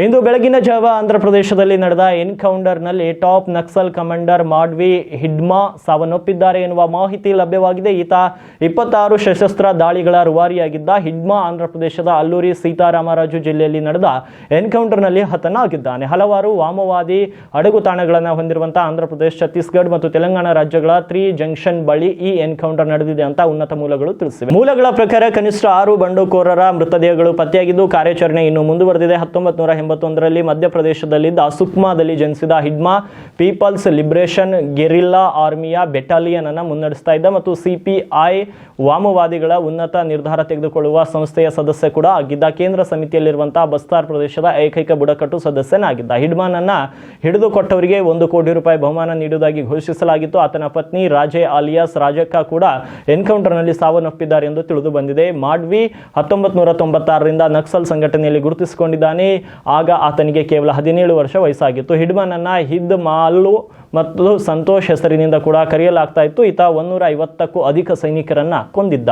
ಇಂದು ಬೆಳಗಿನ ಜಾವ ಆಂಧ್ರಪ್ರದೇಶದಲ್ಲಿ ನಡೆದ ಎನ್ಕೌಂಟರ್ನಲ್ಲಿ ಟಾಪ್ ನಕ್ಸಲ್ ಕಮಾಂಡರ್ ಮಾಡ್ವಿ ಹಿಡ್ಮಾ ಸಾವನ್ನಪ್ಪಿದ್ದಾರೆ ಎನ್ನುವ ಮಾಹಿತಿ ಲಭ್ಯವಾಗಿದೆ. ಈತ 26 ಸಶಸ್ತ್ರ ದಾಳಿಗಳ ರೂವಾರಿಯಾಗಿದ್ದ ಹಿಡ್ಮಾ ಆಂಧ್ರಪ್ರದೇಶದ ಅಲ್ಲೂರಿ ಸೀತಾರಾಮರಾಜು ಜಿಲ್ಲೆಯಲ್ಲಿ ನಡೆದ ಎನ್ಕೌಂಟರ್ನಲ್ಲಿ ಹತನಾಗಿದ್ದಾನೆ. ಹಲವಾರು ವಾಮವಾದಿ ಅಡಗುತಾಣಗಳನ್ನು ಹೊಂದಿರುವಂತಹ ಆಂಧ್ರಪ್ರದೇಶ, ಛತ್ತೀಸ್ಗಢ ಮತ್ತು ತೆಲಂಗಾಣ ರಾಜ್ಯಗಳ 3 ಜಂಕ್ಷನ್ ಬಳಿ ಈ ಎನ್ಕೌಂಟರ್ ನಡೆದಿದೆ ಅಂತ ಉನ್ನತ ಮೂಲಗಳು ತಿಳಿಸಿವೆ. ಮೂಲಗಳ ಪ್ರಕಾರ ಕನಿಷ್ಠ 6 ಬಂಡುಕೋರರ ಮೃತದೇಹಗಳು ಪತ್ತೆಯಾಗಿದ್ದು ಕಾರ್ಯಾಚರಣೆ ಇನ್ನೂ ಮುಂದುವರೆದಿದೆ. 1981ರಲ್ಲಿ ಮಧ್ಯಪ್ರದೇಶದಲ್ಲಿದ್ದ ಸುಕ್ಮಾದಲ್ಲಿ ಜನಿಸಿದ ಹಿಡ್ಮಾ ಪೀಪಲ್ಸ್ ಲಿಬರೇಷನ್ ಗೆರಿಲ್ಲಾ ಆರ್ಮಿಯ ಬೆಟಾಲಿಯನ್ ಅನ್ನು ಮುನ್ನಡೆಸ್ತಾ ಇದ್ದ ಮತ್ತು ಸಿಪಿಐ ವಾಮವಾದಿಗಳ ಉನ್ನತ ನಿರ್ಧಾರ ತೆಗೆದುಕೊಳ್ಳುವ ಸಂಸ್ಥೆಯ ಸದಸ್ಯ ಕೂಡ ಆಗಿದ್ದ. ಕೇಂದ್ರ ಸಮಿತಿಯಲ್ಲಿರುವಂತಹ ಬಸ್ತಾರ್ ಪ್ರದೇಶದ ಏಕೈಕ ಬುಡಕಟ್ಟು ಸದಸ್ಯನಾಗಿದ್ದ. ಹಿಡ್ಮಾನನ್ನ ಹಿಡಿದುಕೊಟ್ಟವರಿಗೆ 1 ಕೋಟಿ ರೂಪಾಯಿ ಬಹುಮಾನ ನೀಡುವುದಾಗಿ ಘೋಷಿಸಲಾಗಿತ್ತು. ಆತನ ಪತ್ನಿ ರಾಜೆ ಆಲಿಯಾಸ್ ರಾಜಕ್ಕ ಕೂಡ ಎನ್ಕೌಂಟರ್ನಲ್ಲಿ ಸಾವನ್ನಪ್ಪಿದ್ದಾರೆ ಎಂದು ತಿಳಿದು ಬಂದಿದೆ. ಮಾಡ್ವಿ 1996ರಿಂದ ನಕ್ಸಲ್ ಸಂಘಟನೆಯಲ್ಲಿ ಗುರುತಿಸಿಕೊಂಡಿದ್ದಾನೆ. ಆಗ ಆತನಿಗೆ ಕೇವಲ 17 ವರ್ಷ ವಯಸ್ಸಾಗಿತ್ತು. ಹಿಡ್ಮಾನನ್ನ ಹಿದ್ ಮಾಲು ಮತ್ತು ಸಂತೋಷ್ ಹೆಸರಿನಿಂದ ಕೂಡ ಕರೆಯಲಾಗ್ತಾ ಇತ್ತು. ಈತ 150ಕ್ಕೂ ಅಧಿಕ ಸೈನಿಕರನ್ನ ಕೊಂದಿದ್ದ.